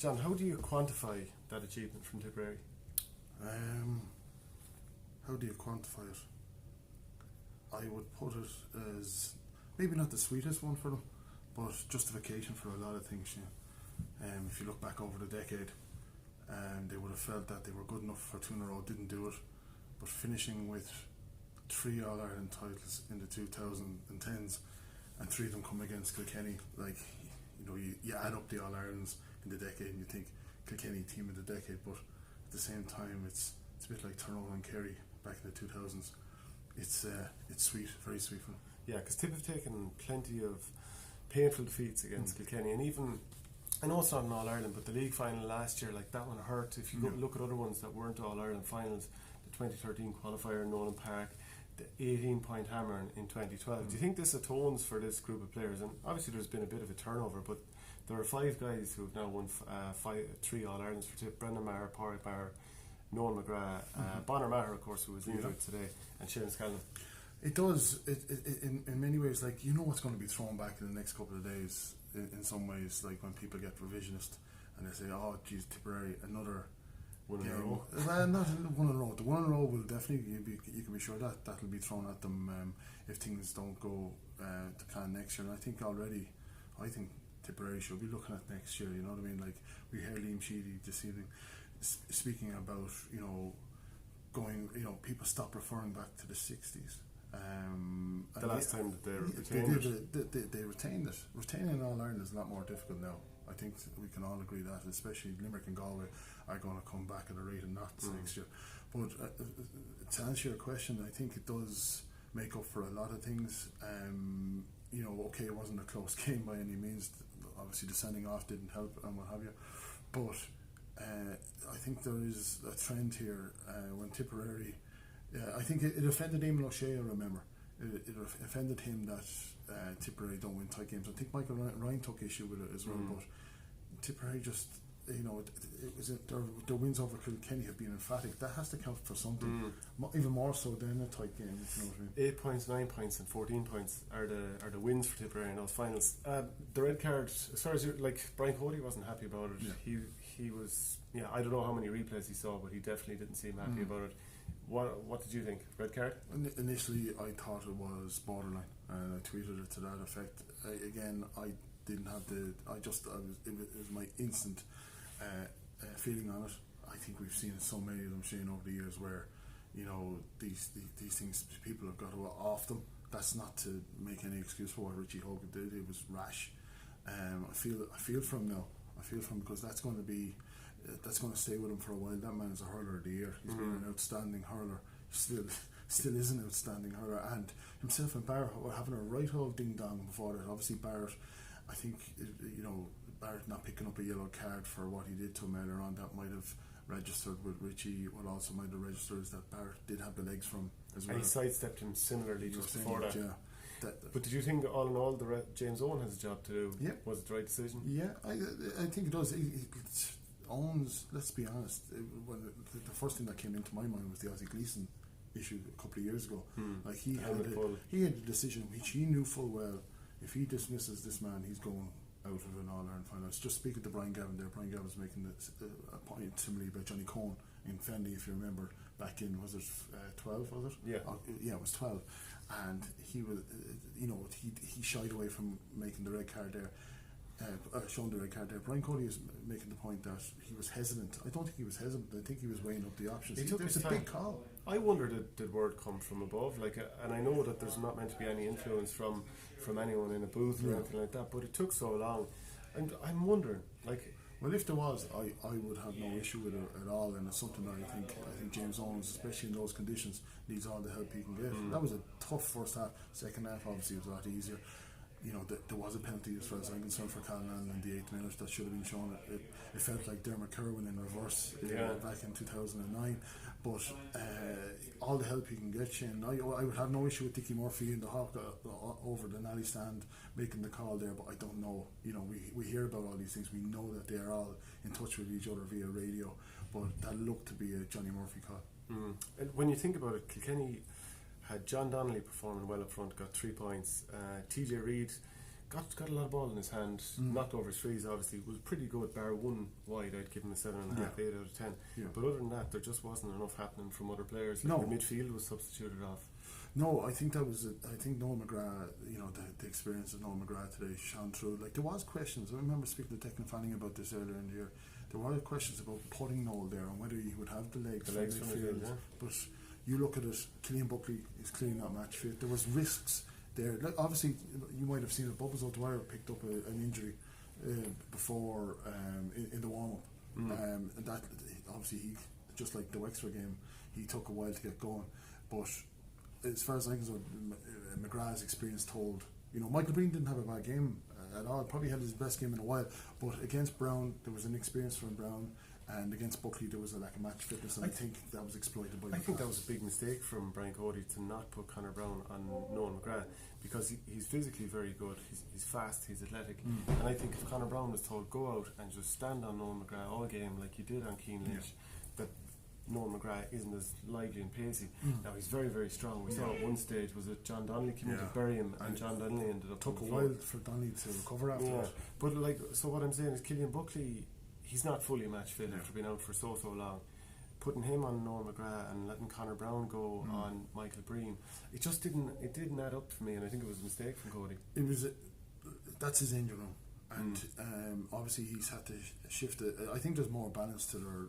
John, how do you quantify that achievement from Tipperary? How do you quantify it? I would put it as maybe not the sweetest one for them, but justification for a lot of things. If you look back over the decade, they would have felt that they were good enough for 2 in a row, didn't do it, but finishing with 3 All-Ireland titles in the 2010s, and 3 of them come against Kilkenny. You add up the All-Irelands in the decade and you think Kilkenny team of the decade, but at the same time it's a bit like Tyrone and Kerry back in the 2000s. It's sweet, very sweet for them. Yeah, because Tipp have taken plenty of painful defeats against Kilkenny, and even, I know it's not an All-Ireland, but the league final last year, that one hurt. If you look at other ones that weren't All-Ireland finals, the 2013 qualifier in Nolan Park, the 18-point hammer in 2012. Do you think this atones for this group of players? And obviously there's been a bit of a turnover, but there are 5 guys who have now won 3 All-Irelands for Tipp: Brendan Maher, Pádraig Maher, Noel McGrath, Bonner Maher, of course, who was injured today, and Shane Scanlon. It does. In many ways, what's going to be thrown back in the next couple of days. In some ways, like when people get revisionist and they say, "Oh, geez, Tipperary, another." 1 in a row. Well, not 1 in a row. The 1 in a row will definitely you can be sure that'll be thrown at them if things don't go to plan next year. And I think Tipperary should be looking at next year. You know what I mean? Like we heard Liam Sheedy this evening speaking about going. People stop referring back to the 60s. The last time that they retained it. Retaining All-Ireland is a lot more difficult now. I think we can all agree that, especially Limerick and Galway are going to come back at a rate of knots next year. But to answer your question, I think it does make up for a lot of things. Okay, it wasn't a close game by any means. Obviously, the sending off didn't help and what have you. But I think there is a trend here when Tipperary. I think it offended Eamon O'Shea, I remember. It offended him that Tipperary don't win tight games. I think Michael Ryan took issue with it as well, but Tipperary just, their wins over Kilkenny have been emphatic. That has to count for something, even more so than a tight game. You know what I mean? 8 points, 9 points, and 14 points are the wins for Tipperary in those finals. The red card, as far as Brian Cody wasn't happy about it. Yeah. He was. I don't know how many replays he saw, but he definitely didn't seem happy about it. What did you think? Red card? Initially, I thought it was borderline, and I tweeted it to that effect. I didn't have it was my instant feeling on it. I think we've seen so many of them, Shane, over the years where these things people have got off them. That's not to make any excuse for what Richie Hogan did. It was rash. I feel for him now. I feel for him because that's going to stay with him for a while. That man is a hurler of the year. He's been an outstanding hurler. Still is an outstanding hurler. And himself and Barrett were having a right old ding dong before that. Obviously Barrett, I think Barrett not picking up a yellow card for what he did to him earlier on, that might have registered with Richie. What also might have registered is that Barrett did have the legs from as well. And he sidestepped him similarly just before that. Yeah. But did you think, all in all, James Owen has a job to do? Yeah. Was it the right decision? Yeah, I think it does. Owens, let's be honest, the first thing that came into my mind was the Ozzie Gleeson issue a couple of years ago. Like he had a decision which he knew full well. If he dismisses this man, he's going out of an All-Ireland final. Let's just speak to Brian Gavin there. Brian Gavin was making a point similarly about Johnny Cohn in Fenley, if you remember, back in, was it 12, was it? Yeah. Yeah, it was 12. And he was, he shied away from making the red card there. Showing the red card there. Brian Cody is making the point that he was hesitant. I don't think he was hesitant. I think he was weighing up the options. It was a big call. I wonder did word come from above, and I know that there's not meant to be any influence from anyone in a booth or anything like that, but it took so long, and I'm wondering, well, if there was, I would have no issue with it at all, and it's something that I think James Owens, especially in those conditions, needs all the help he can get. That was a tough first half. Second half, obviously, was a lot easier. There was a penalty as far as I'm concerned for Callanan in the 8th minute that should have been shown. It felt like Dermot Kerwin in reverse back in 2009. But all the help you can get, Shane. I would have no issue with Dickie Murphy and the Hawk over the Nally stand making the call there, but I don't know. We hear about all these things. We know that they are all in touch with each other via radio, but that looked to be a Johnny Murphy call. And when you think about it, Kilkenny had John Donnelly performing well up front, got 3 points. TJ Reid got a lot of ball in his hand, knocked over his frees, obviously, was pretty good, bar one wide. I'd give him a 7.5, 8 out of 10. Yeah. But other than that, there just wasn't enough happening from other players. No. The midfield was substituted off. No, I think that was I think Noel McGrath, the experience of Noel McGrath today shone through. Like, there was questions. I remember speaking to Declan Fanning about this earlier in the year. There were questions about putting Noel there and whether he would have the legs from midfield. Yeah. But you look at it, Cillian Buckley is clearly not match fit. There was risks there. Like, obviously, you might have seen that Bubbles O'Dwyer picked up an injury before in the warm up, and that obviously he, just like the Wexford game, he took a while to get going. But as far as I can say, McGrath's experience told. Michael Breen didn't have a bad game at all. Probably had his best game in a while. But against Brown, there was an experience from Brown. And against Buckley, there was a lack of match fitness, and I think that was exploited by McGrath. I think that was a big mistake from Brian Cody to not put Conor Brown on Noel McGrath, because he's physically very good, he's fast, he's athletic, and I think if Conor Brown was told go out and just stand on Noel McGrath all game like he did on Keane Lynch, that Noel McGrath isn't as lively and pacey. Now he's very, very strong. We saw at one stage, was it John Donnelly came in to bury him, and John Donnelly ended up took a while for Donnelly to recover after that. But so what I'm saying is Cillian Buckley, he's not fully match fit after being out for so long. Putting him on Noel McGrath and letting Conor Brown go on Michael Breen, it didn't add up for me, and I think it was a mistake from Cody. That's his engine room, and obviously he's had to shift it. I think there's more balance to their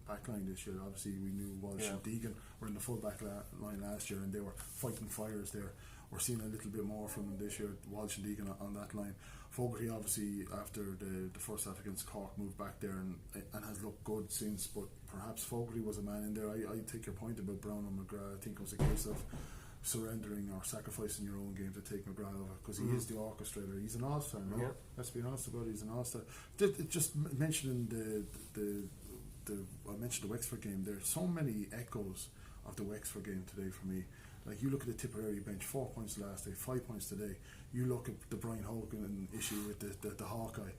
backline this year. Obviously we knew Walsh and Deegan were in the full back line last year, and they were fighting fires there. We're seeing a little bit more from them this year, Walsh and Deegan on that line. Fogarty obviously after the first half against Cork moved back there and has looked good since, but perhaps Fogarty was a man in there. I take your point about Brown and McGrath. I think it was a case of surrendering or sacrificing your own game to take McGrath over, because he is the orchestrator. He's an all-star, no? Yeah. Let's be honest about it, he's an all-star. Just mentioning I mentioned the Wexford game, there's so many echoes of the Wexford game today for me. Like, you look at the Tipperary bench, 4 points last day, 5 points today. You look at the Brian Hogan issue with the Hawkeye.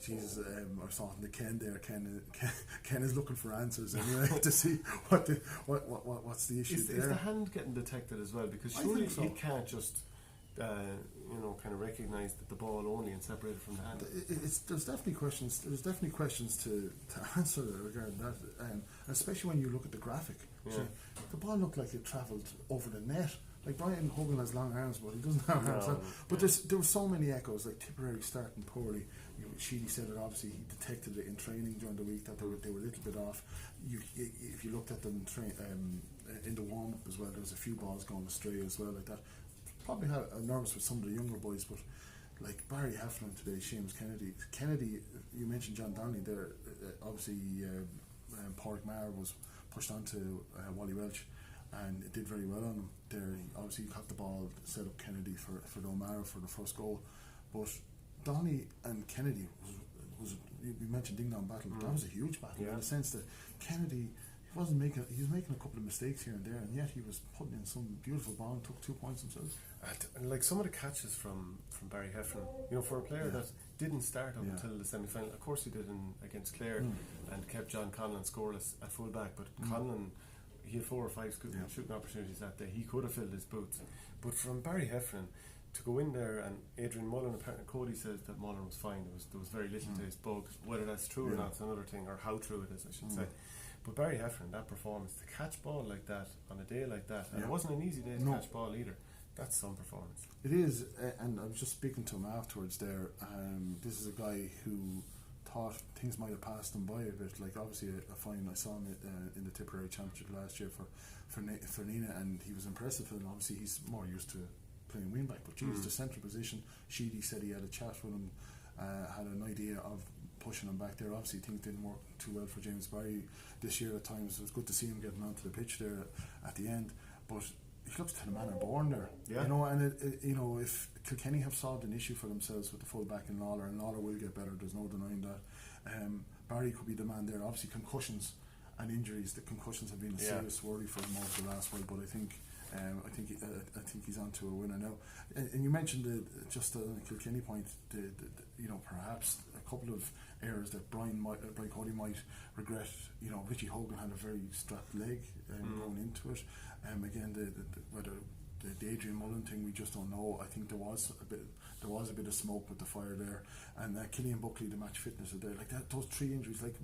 Jesus, I was talking to Ken there. Ken is looking for answers anyway to see what's the issue there. Is the hand getting detected as well? Because surely he can't just kind of recognise that the ball only and separate it from the hand. There's definitely questions. There's definitely questions to answer regarding that, especially when you look at the graphic. Yeah. So the ball looked like it travelled over the net. Like, Brian Hogan has long arms, but he doesn't have arms. But there were so many echoes. Like, Tipperary starting poorly. Sheedy said it. Obviously, he detected it in training during the week that they were a little bit off. If you looked at them in the warm up as well, there was a few balls going astray as well, like that. Probably had nervous with some of the younger boys, but like Barry Heflin today, Seamus Kennedy, you mentioned John Donnelly there. Obviously, Pádraig Maher was pushed onto Wally Welch, and it did very well on him there. Obviously, he got the ball, set up Kennedy for O'Mara for the first goal. But Donnelly and Kennedy was we mentioned Ding Dong battle. That was a huge battle in the sense that Kennedy, he was making a couple of mistakes here and there, and yet he was putting in some beautiful ball and took 2 points himself. And like some of the catches from Barry Heflin, for a player that didn't start up until the semi-final. Of course he did against Clare and kept John Conlon scoreless at full back, but Conlon, he had 4 or 5 shooting opportunities that day. He could have filled his boots, but from Barry Heflin to go in there, and Adrian Mullen, apparently Cody says that Mullen was fine. There was very little to his bug. Whether that's true or not is another thing, or how true it is, I should say. But Barry Heflin, that performance, to catch ball like that on a day like that, and it wasn't an easy day to catch ball either. That's some performance. It is, and I was just speaking to him afterwards there. This is a guy who thought things might have passed him by a bit. Like, obviously a fine, I saw him in the Tipperary Championship last year for Nina, and he was impressive, and obviously he's more used to playing wing back, but geez, the central position, Sheedy said he had a chat with him, had an idea of pushing him back there. Obviously things didn't work too well for James Barry this year at times. It was good to see him getting onto the pitch there at the end, but he looks to the manner born there. And if Kilkenny have solved an issue for themselves with the full back in Lawler, and Lawler will get better, there's no denying that. Barry could be the man there. Obviously concussions and injuries, the concussions have been a serious worry for him over the last while, but I think he's on to a winner now. And you mentioned just the Kilkenny point, perhaps a couple of errors that Brian Cody might regret. Richie Hogan had a very strapped leg going into it. Again, whether the Adrian Mullen thing, we just don't know. I think there was a bit of smoke with the fire there, and Killian Buckley, the match fitness is there. Like that, those 3 injuries, like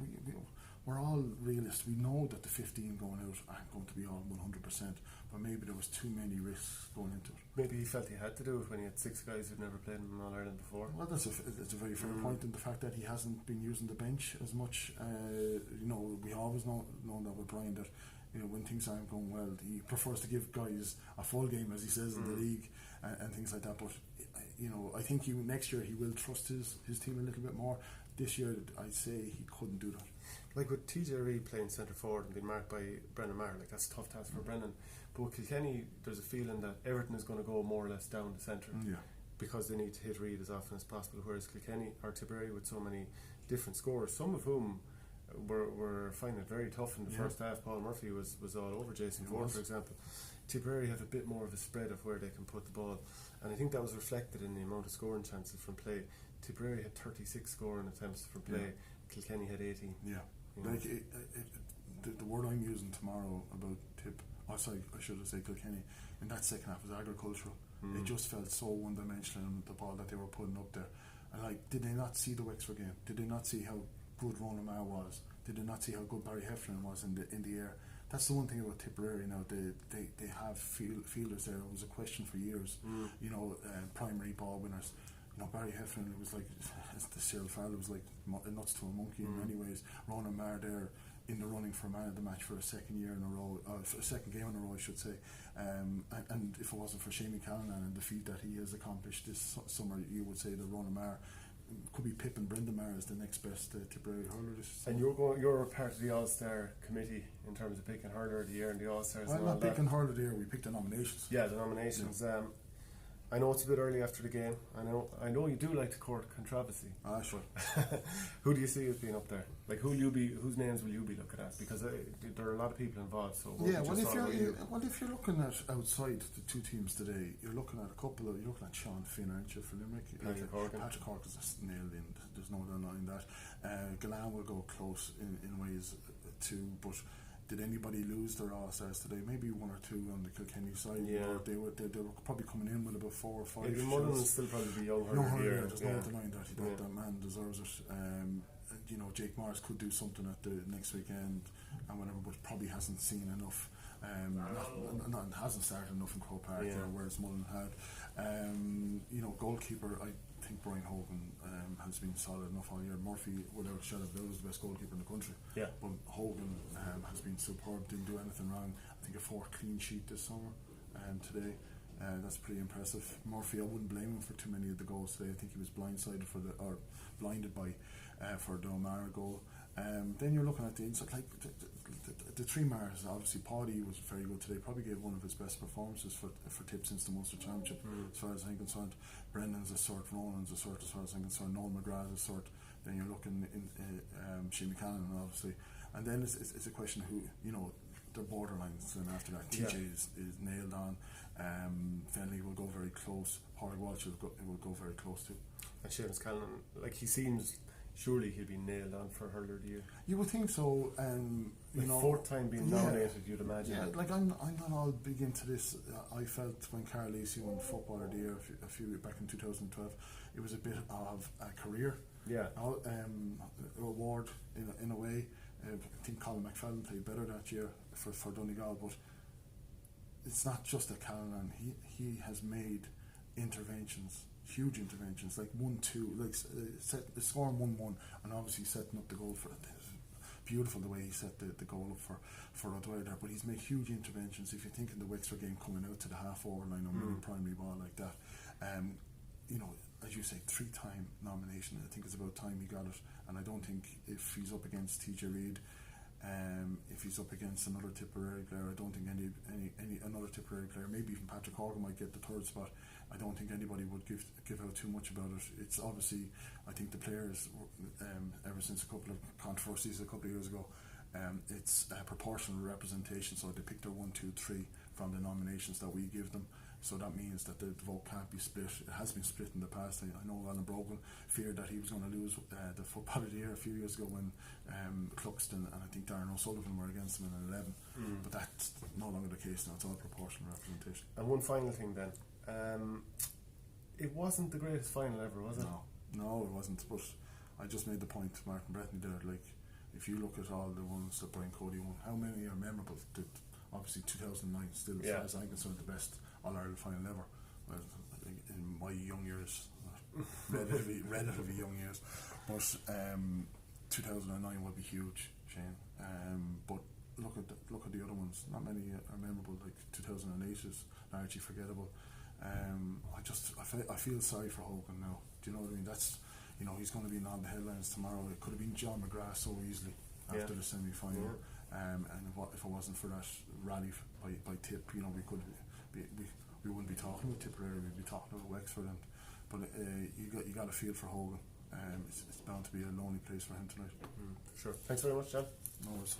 we're all realists. We know that the 15 going out aren't going to be all 100%, but maybe there was too many risks going into it. Maybe he felt he had to do it when he had 6 guys who'd never played in All-Ireland before. Well, that's a very fair point, and the fact that he hasn't been using the bench as much. We always know that with Brian, that when things aren't going well, he prefers to give guys a full game, as he says, in the league and things like that. But I think next year he will trust his team a little bit more. This year, I'd say he couldn't do that. Like with TJ Reid playing centre forward and being marked by Brendan Maher, like that's a tough task for Brendan. But with Kilkenny, there's a feeling that everything is going to go more or less down the centre, because they need to hit Reid as often as possible. Whereas Kilkenny or Tipperary, with so many different scorers, some of whom were finding it very tough in the first half. Paul Murphy was all over Jason Ford, for example. Tipperary have a bit more of a spread of where they can put the ball, and I think that was reflected in the amount of scoring chances from play. Tipperary had 36 scoring attempts from play. Kilkenny had 18. Like the word I'm using tomorrow about Tipp, I should have said Kilkenny, in that second half was agricultural. It just felt so one-dimensional in the ball that they were putting up there. And like, did they not see the Wexford game? Did they not see how good Ronan Maher was? Did they not see how good Barry Heffernan was in the air? That's the one thing about Tipperary now. They have fielders there. It was a question for years. Primary ball winners. Barry Heffernan, it was like the Cyril Farrell was like nuts to a monkey in many ways. Ronan Maher there in the running for man of the match for a second year in a row, for a second game in a row, I should say. And if it wasn't for Shamie Callanan and the feat that he has accomplished this summer, you would say that Ronan Maher could be Pip and Brendan Maher as the next best Tipperary hurler this season. And you're part of the All-Star committee in terms of picking hurler of the year and the All-Stars. I'm not picking hurler of the year. We picked the nominations. Yeah, the nominations. Yeah. I know it's a bit early after the game. I know you do like to court controversy. Sure. Who do you see as being up there? Like, whose names will you be looking at? Because there are a lot of people involved. So if you're looking at outside the two teams today, you're looking at you're looking at Sean Finn, aren't you, for Limerick? Patrick Horgan is just nailed in. There's no denying that. Galan will go close in ways too, but did anybody lose their All-Stars today? Maybe 1 or 2 on the Kilkenny side. Yeah. They were probably coming in with about 4 or 5. Adrian Mullen will still probably be young here. There's no denying that. That man deserves it. Jake Morris could do something at the next weekend and whatever, but probably hasn't seen enough. Hasn't started enough in Croke Park, whereas Mullen had. Goalkeeper, I think Brian Hogan has been solid enough all year. Murphy, without a shadow of a doubt, is the best goalkeeper in the country. Yeah. But Hogan has been superb, didn't do anything wrong. I think a 4 clean sheet this summer today. That's pretty impressive. Murphy, I wouldn't blame him for too many of the goals today. I think he was blindsided blinded by for the O'Mara goal. Then you're looking at the inside, like the 3 Mars. Obviously, Paddy was very good today. Probably gave one of his best performances for Tipp since the Munster Championship, as far as I'm concerned. Brendan's a sort, Ronan's a sort, as far as I'm concerned. Noel McGrath's a sort. Then you're looking in Shamie Callanan, obviously, and then it's a question of who, they're borderlines. And after that, TJ is nailed on. Fenley will go very close. Pádraig Walsh will go very close too. And Seamus Callanan, like, he seems. Surely he'll be nailed on for hurler of the year. You would think so. Fourth time being nominated, you'd imagine. Yeah, like I'm not all big into this. I felt when Carl Lacey won Footballer of the Year a few back in 2012, it was a bit of a career award in a way. I think Colin McFadden played better that year for Donegal, but it's not just a Callanan. He has made interventions. Huge interventions, like 1-2, like scoring 1-1, and obviously setting up the goal for it. Beautiful the way he set the goal up for O'Dwyer there. But he's made huge interventions. If you think in the Wexford game, coming out to the half-forward line on winning primary ball like that, as you say, 3-time nomination. I think it's about time he got it. And I don't think if he's up against TJ Reid, if he's up against another Tipperary player, I don't think any another Tipperary player, maybe even Patrick Horgan might get the 3rd spot. I don't think anybody would give out too much about it. It's obviously, I think the players, ever since a couple of controversies a couple of years ago, it's a proportional representation. So they pick their 1, 2, 3 from the nominations that we give them. So that means that the vote can't be split. It has been split in the past. I know Alan Brogan feared that he was going to lose the Football of the Year a few years ago when Cluxton and I think Darren O'Sullivan were against him in 11. But that's no longer the case now. It's all proportional representation. And one final thing then. It wasn't the greatest final ever, was it? No, it wasn't. But I just made the point to Martin Bretton there, like, if you look at all the ones that Brian Cody won, how many are memorable? Obviously 2009 still, as far as I'm concerned, the best All-Ireland final ever. Well, in my young years, relatively young years, but 2009 would be huge, Shane. But look at the other ones. Not many are memorable. Like 2008 is largely forgettable. I feel sorry for Hogan now. Do you know what I mean? That's, you know, he's going to be on the headlines tomorrow. It could have been John McGrath so easily after the semi-final. And if it wasn't for that rally by Tipp, you know, we wouldn't be talking about Tipperary. We'd be talking about Wexford. But you got to feel for Hogan. It's bound to be a lonely place for him tonight. Sure. Thanks very much, John. No worries.